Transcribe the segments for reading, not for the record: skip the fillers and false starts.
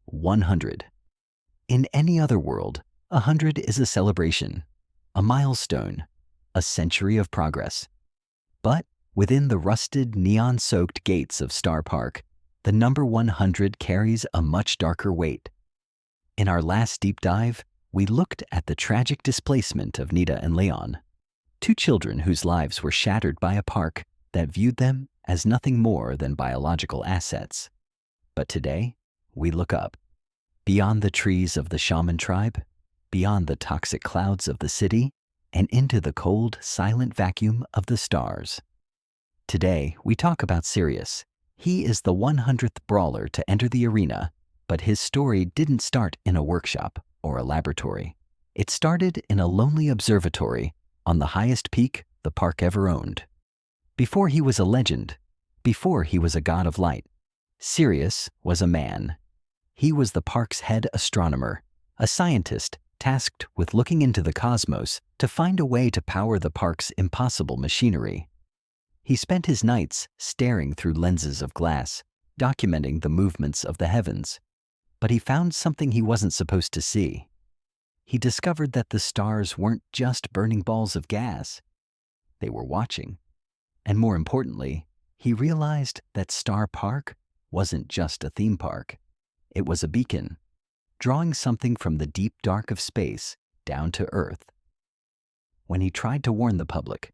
100. In any other world, 100 is a celebration, a milestone, a century of progress. But within the rusted, neon-soaked gates of Starr Park, the number 100 carries a much darker weight. In our last deep dive, we looked at the tragic displacement of Nita and Leon, two children whose lives were shattered by a park that viewed them as nothing more than biological assets. But today, we look up, beyond the trees of the shaman tribe, beyond the toxic clouds of the city, and into the cold, silent vacuum of the stars. Today, we talk about Sirius. He is the 100th brawler to enter the arena, but his story didn't start in a workshop or a laboratory. It started in a lonely observatory on the highest peak the park ever owned. Before he was a legend, before he was a god of light, Sirius was a man. He was the park's head astronomer, a scientist tasked with looking into the cosmos to find a way to power the park's impossible machinery. He spent his nights staring through lenses of glass, documenting the movements of the heavens. But he found something he wasn't supposed to see. He discovered that the stars weren't just burning balls of gas. They were watching. And more importantly, he realized that Starr Park wasn't just a theme park. It was a beacon, drawing something from the deep dark of space down to Earth. When he tried to warn the public,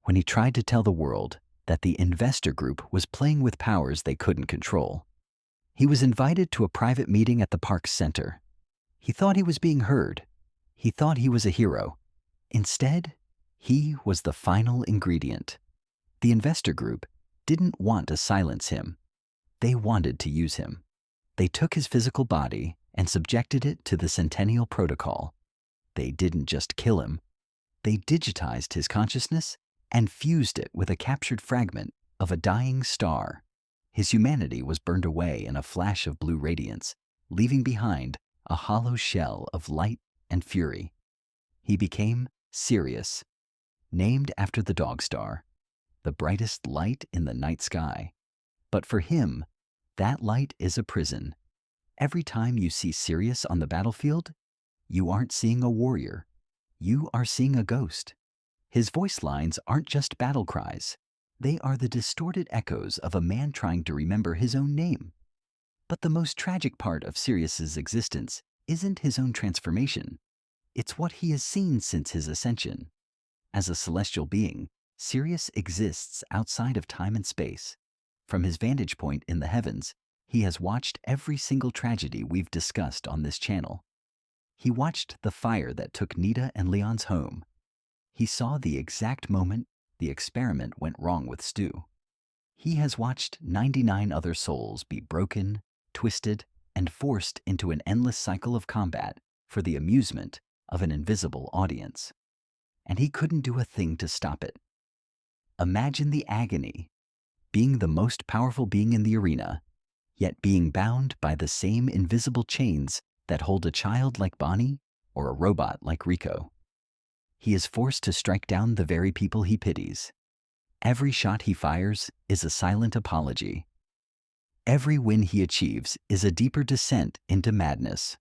when he tried to tell the world that the investor group was playing with powers they couldn't control, he was invited to a private meeting at the park's center. He thought he was being heard. He thought he was a hero. Instead, he was the final ingredient. The investor group didn't want to silence him. They wanted to use him. They took his physical body and subjected it to the Centennial Protocol. They didn't just kill him. They digitized his consciousness and fused it with a captured fragment of a dying star. His humanity was burned away in a flash of blue radiance, leaving behind a hollow shell of light and fury. He became Sirius, named after the dog star, the brightest light in the night sky. But for him, that light is a prison. Every time you see Sirius on the battlefield, you aren't seeing a warrior. You are seeing a ghost. His voice lines aren't just battle cries. They are the distorted echoes of a man trying to remember his own name. But the most tragic part of Sirius's existence isn't his own transformation. It's what he has seen since his ascension. As a celestial being, Sirius exists outside of time and space. From his vantage point in the heavens, he has watched every single tragedy we've discussed on this channel. He watched the fire that took Nita and Leon's home. He saw the exact moment the experiment went wrong with Stu. He has watched 99 other souls be broken, twisted, and forced into an endless cycle of combat for the amusement of an invisible audience. And he couldn't do a thing to stop it. Imagine the agony, being the most powerful being in the arena, yet being bound by the same invisible chains that hold a child like Bonnie or a robot like Rico. He is forced to strike down the very people he pities. Every shot he fires is a silent apology. Every win he achieves is a deeper descent into madness.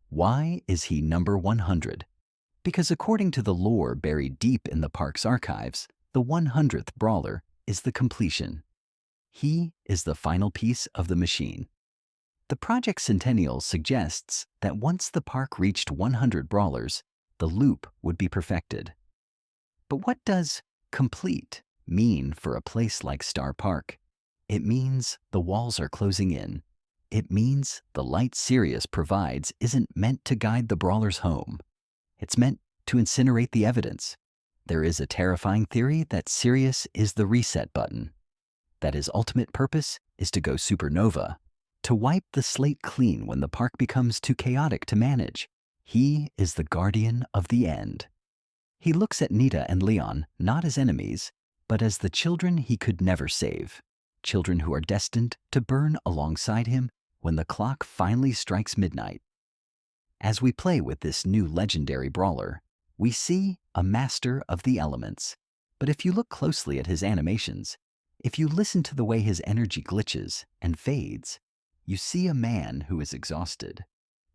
Why is he number 100? Because according to the lore buried deep in the park's archives, the 100th brawler is the completion. He is the final piece of the machine. The Project Centennial suggests that once the park reached 100 brawlers, the loop would be perfected. But what does complete mean for a place like Starr Park? It means the walls are closing in. It means the light Sirius provides isn't meant to guide the brawlers home. It's meant to incinerate the evidence. There is a terrifying theory that Sirius is the reset button, that his ultimate purpose is to go supernova, to wipe the slate clean when the park becomes too chaotic to manage. He is the guardian of the end. He looks at Nita and Leon not as enemies, but as the children he could never save, children who are destined to burn alongside him when the clock finally strikes midnight. As we play with this new legendary brawler, we see a master of the elements. But if you look closely at his animations, if you listen to the way his energy glitches and fades, You see a man who is exhausted,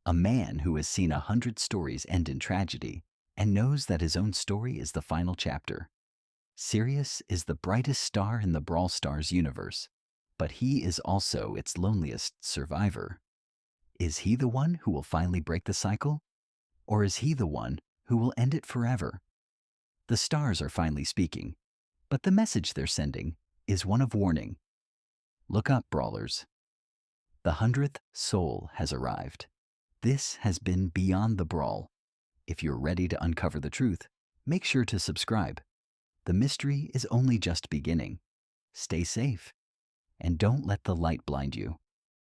a man who has seen 100 stories end in tragedy and knows that his own story is the final chapter. Sirius is the brightest star in the Brawl Stars universe, but he is also its loneliest survivor. Is he the one who will finally break the cycle? Or is he the one who will end it forever? The stars are finally speaking, but the message they're sending is one of warning. Look up, Brawlers. The 100th soul has arrived. This has been Beyond the Brawl. If you're ready to uncover the truth, make sure to subscribe. The mystery is only just beginning. Stay safe, and don't let the light blind you.